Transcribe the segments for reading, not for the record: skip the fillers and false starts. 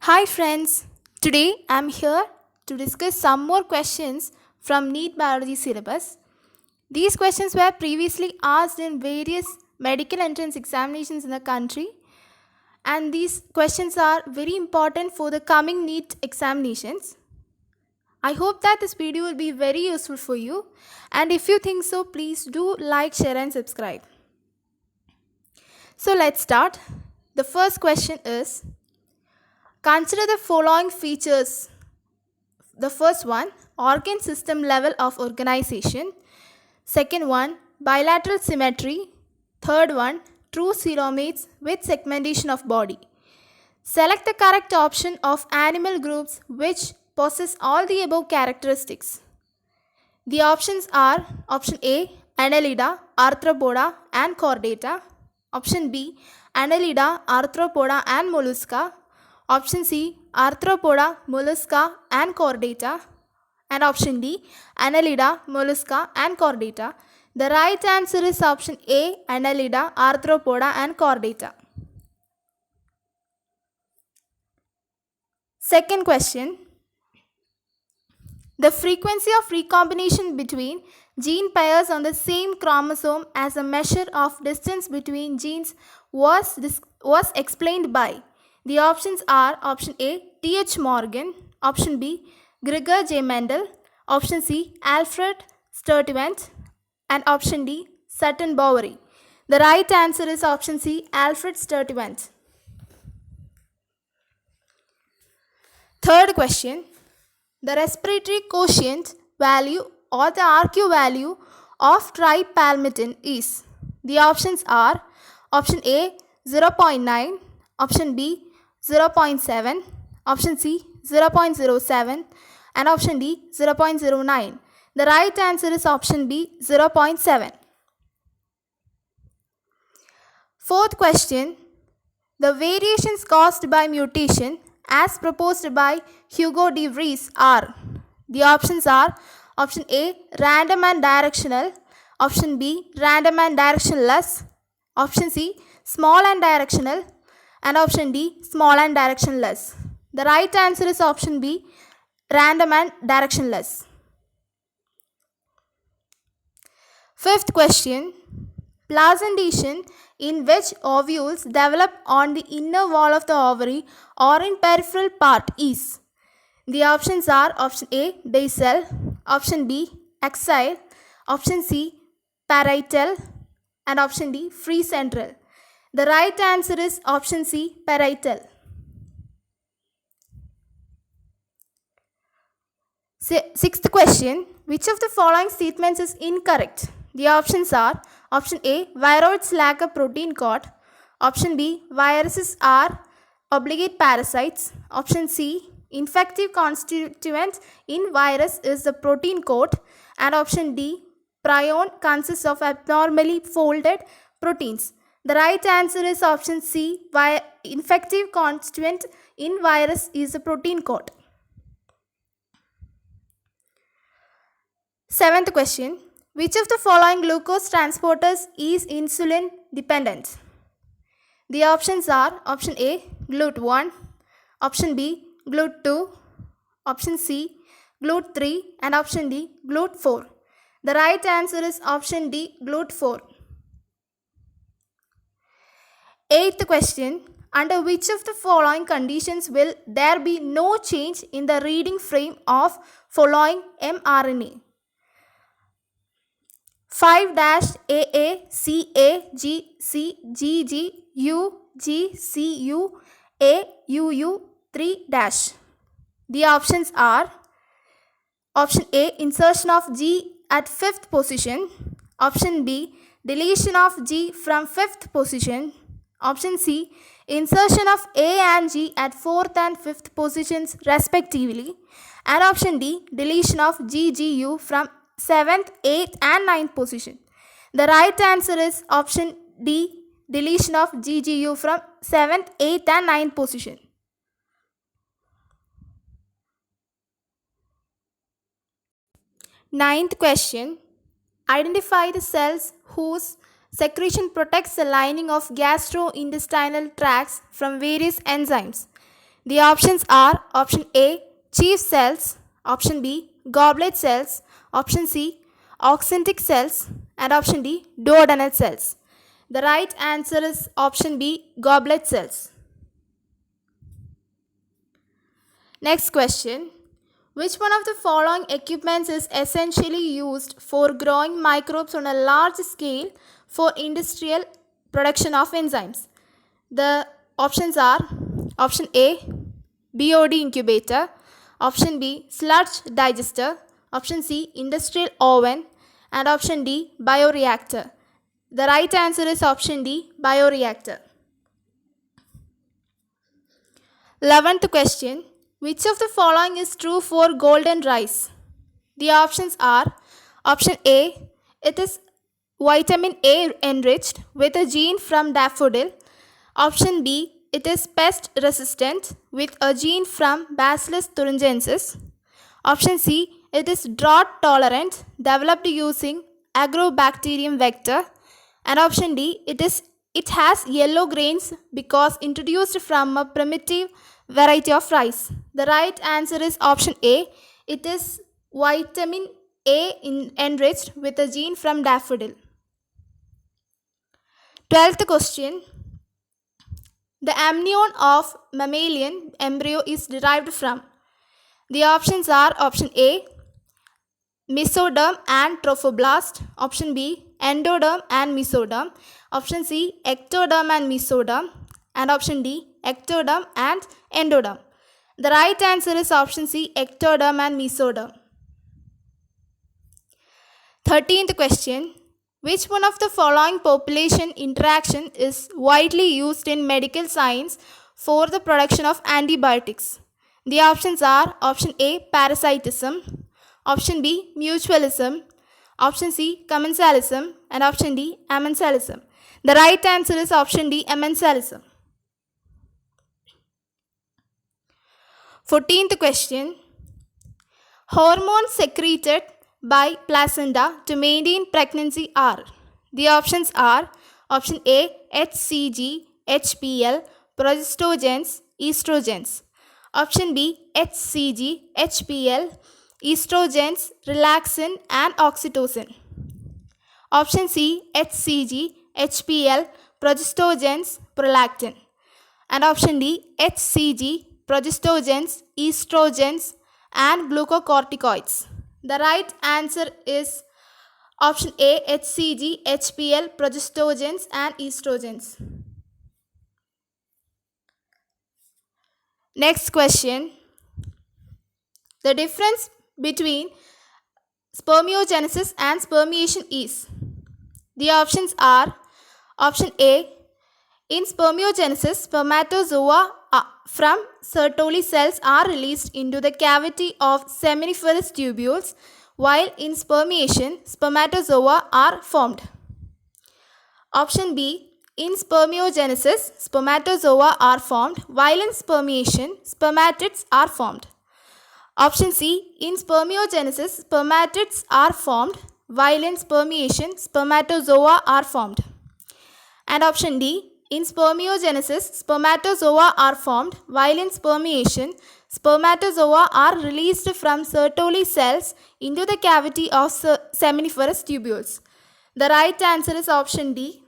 Hi friends, today I'm here to discuss some more questions from NEET Biology syllabus. These questions were previously asked in various medical entrance examinations in the country, and these questions are very important for the coming NEET examinations. I hope that this video will be very useful for you, and if you think so, please do like, share and subscribe. So let's start. The first question is, consider the following features. The first one, organ system level of organization. Second one, bilateral symmetry. Third one, true coelomates with segmentation of body. Select the correct option of animal groups which possess all the above characteristics. The options are option A, Annelida, Arthropoda and Chordata. Option B, Annelida, Arthropoda and Mollusca. Option C, Arthropoda, Mollusca and Chordata. And option D, Annelida, Mollusca and Chordata. The right answer is option A, Annelida, Arthropoda and Chordata. Second question. The frequency of recombination between gene pairs on the same chromosome as a measure of distance between genes was explained by. The options are option A, T.H. Morgan, option B, Gregor J. Mendel, option C, Alfred Sturtevant, and option D, Sutton Boveri. The right answer is option C, Alfred Sturtevant. Third question. The respiratory quotient value or the RQ value of tripalmitin is. The options are option A 0.9, option B 0.7, option C 0.07 and option D 0.09. The right answer is option B 0.7. Fourth question. The variations caused by mutation as proposed by Hugo de Vries are. The options are option A, random and directional, option B, random and directionless, option C, small and directional, and option D, small and directionless. The right answer is option B, random and directionless. Fifth question. Placentation in which ovules develop on the inner wall of the ovary or in peripheral part is. The options are option A, basal, option B, axile, option C, parietal, and option D, free central. The right answer is option C, parietal. Sixth question. Which of the following statements is incorrect? The options are option A, viroids lack a protein coat, option B, viruses are obligate parasites, option C, infective constituent in virus is the protein coat, and option D, prion consists of abnormally folded proteins. The right answer is option C, infective constituent in virus is the protein coat. Seventh question. Which of the following glucose transporters is insulin dependent? The options are option A, GLUT1, option B, GLUT2, option C, GLUT3, and option D, GLUT4. The right answer is option D, GLUT4. Eighth question. Under which of the following conditions will there be no change in the reading frame of following mRNA? 5-AACAGCGUAUU3-. The options are option A, insertion of G at 5th position, option B, deletion of G from 5th position, option C, insertion of A and G at 4th and 5th positions respectively, and option D, deletion of GGU from 7th, 8th and 9th position. The right answer is option D, deletion of GGU from 7th, 8th and 9th position. Ninth question. Identify the cells whose secretion protects the lining of gastrointestinal tracts from various enzymes. The options are option A, chief cells, option B, goblet cells, option C, oxyntic cells, and option D, duodenal cells. The right answer is option B, goblet cells. Next question. Which one of the following equipments is essentially used for growing microbes on a large scale for industrial production of enzymes? The options are option A, BOD incubator, option B, sludge digester, option C, industrial oven, and option D, bioreactor. The right answer is option D, bioreactor. 11th question. Which of the following is true for golden rice? The options are option A, it is vitamin A enriched with a gene from daffodil. Option B, it is pest resistant with a gene from Bacillus thuringiensis. Option C, it is drought tolerant developed using agrobacterium vector. And option D, it has yellow grains because introduced from a primitive variety of rice. The right answer is option A. It is vitamin A enriched with a gene from daffodil. 12th question. The amnion of mammalian embryo is derived from. The options are option A, mesoderm and trophoblast, option B, endoderm and mesoderm, option C, ectoderm and mesoderm, and option D, ectoderm and endoderm. The right answer is option C, ectoderm and mesoderm. 13th question. Which one of the following population interaction is widely used in medical science for the production of antibiotics? The options are option A, parasitism, option B, mutualism, option C, commensalism, and option D, amensalism. The right answer is option D, amensalism. 14th question. Hormones secreted by placenta to maintain pregnancy are. The options are option A, HCG, HPL, progestogens, estrogens. Option B, HCG, HPL, estrogens, relaxin, and oxytocin. Option C, HCG, HPL, progestogens, prolactin. And option D, HCG, progestogens, estrogens, and glucocorticoids. The right answer is option A, HCG, HPL, progestogens, and estrogens. Next question. The difference between spermiogenesis and spermiation is. The options are option A, in spermiogenesis, spermatozoa from Sertoli cells are released into the cavity of seminiferous tubules, while in spermiation, spermatozoa are formed. Option B, in spermiogenesis, spermatozoa are formed, while in spermiation, spermatids are formed. Option C, in spermiogenesis, spermatids are formed, while in spermiation, spermatozoa are formed. And option D, in spermiogenesis, spermatozoa are formed, while in spermiation, spermatozoa are released from Sertoli cells into the cavity of seminiferous tubules. The right answer is option D.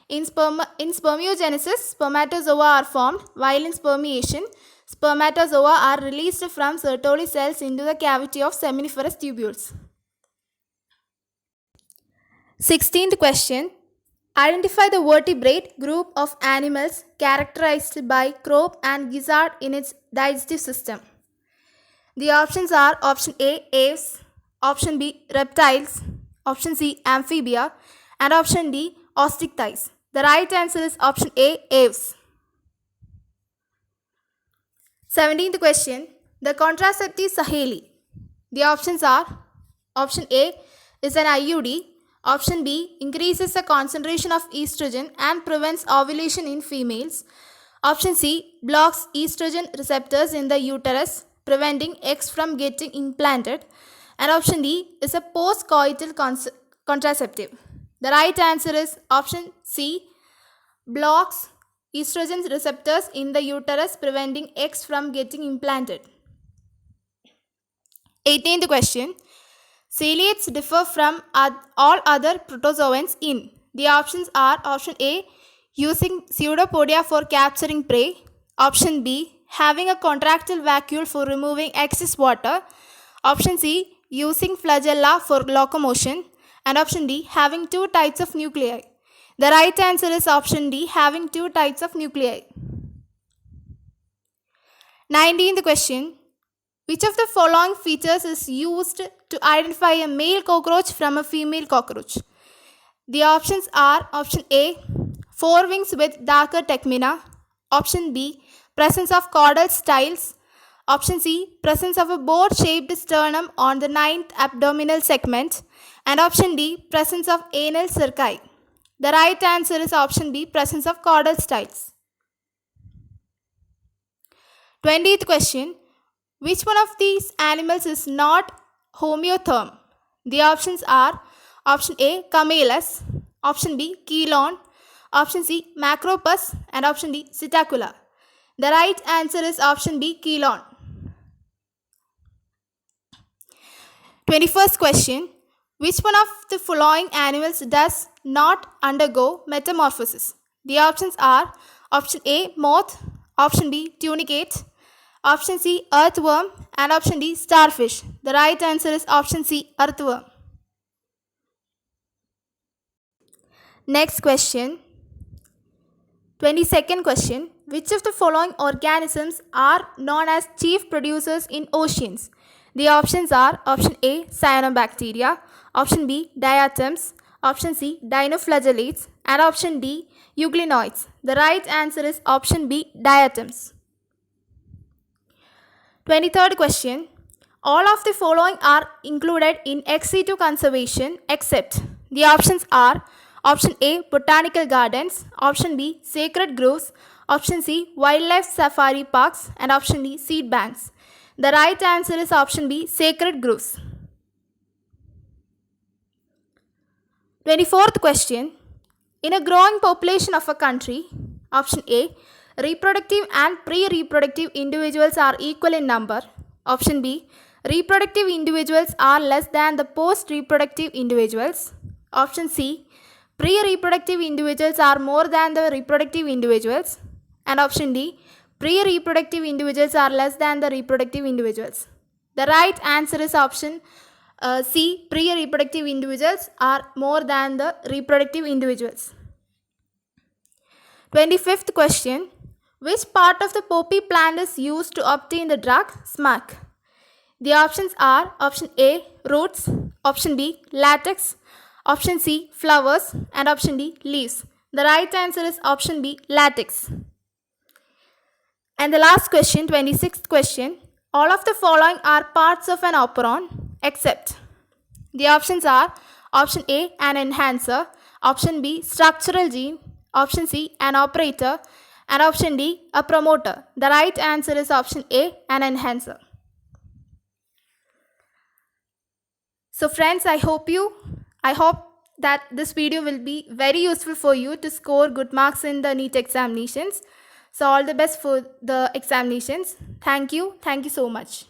In spermiogenesis, spermatozoa are formed, while in spermiation, spermatozoa are released from Sertoli cells into the cavity of seminiferous tubules. 16th question. Identify the vertebrate group of animals characterized by Crope and gizzard in its digestive system. The options are option A, aves, option B, reptiles, option C, amphibia, and option D, osteichthyes. The right answer is option A, aves. 17th question. The contraceptive Saheli. The options are option A is an IUD, option B increases the concentration of estrogen and prevents ovulation in females, option C blocks estrogen receptors in the uterus, preventing eggs from getting implanted, and option D is a post-coital contraceptive. The right answer is option C blocks estrogen receptors in the uterus, preventing eggs from getting implanted. 18th question. Ciliates differ from all other protozoans in. The options are option A, using pseudopodia for capturing prey. Option B, having a contractile vacuole for removing excess water. Option C, using flagella for locomotion. And option D, having two types of nuclei. The right answer is option D, having two types of nuclei. 19th question. Which of the following features is used to identify a male cockroach from a female cockroach? The options are option A, forewings with darker tegmina. Option B, presence of caudal styles. Option C, presence of a board-shaped sternum on the 9th abdominal segment. And option D, presence of anal cerci. The right answer is option B, presence of caudal styles. 20th question. Which one of these animals is not homeotherm? The options are option A, Camelus, option B, Chelone, option C, Macropus, and option D, Psittacula. The right answer is option B, Chelone. 21st question. Which one of the following animals does not undergo metamorphosis? The options are option A, moth, option B, tunicate, option C, earthworm, and option D, starfish. The right answer is option C, earthworm. Next question. 22nd question. Which of the following organisms are known as chief producers in oceans? The options are option A, cyanobacteria, option B, diatoms, option C, dinoflagellates, and option D, euglenoids. The right answer is option B, diatoms. 23rd question. All of the following are included in ex situ conservation except. The options are option A, botanical gardens, option B, sacred groves, option C, wildlife safari parks, and option D, seed banks. The right answer is option B, sacred groves. 24th question. In a growing population of a country, option A, reproductive and pre-reproductive individuals are equal in number. Option B, reproductive individuals are less than the post-reproductive individuals. Option C, pre-reproductive individuals are more than the reproductive individuals. And option D, pre-reproductive individuals are less than the reproductive individuals. The right answer is option C, pre-reproductive individuals are more than the reproductive individuals. 25th question. Which part of the poppy plant is used to obtain the drug smack? The options are option A, roots, option B, latex, option C, flowers, and option D, leaves. The right answer is option B, latex. And the last question, 26th question. All of the following are parts of an operon except. The options are option A, an enhancer, option B, structural gene, option C, an operator, and option D, a promoter. The right answer is option A, an enhancer. So friends, I hope that this video will be very useful for you to score good marks in the NEET examinations. So all the best for the examinations. Thank you so much.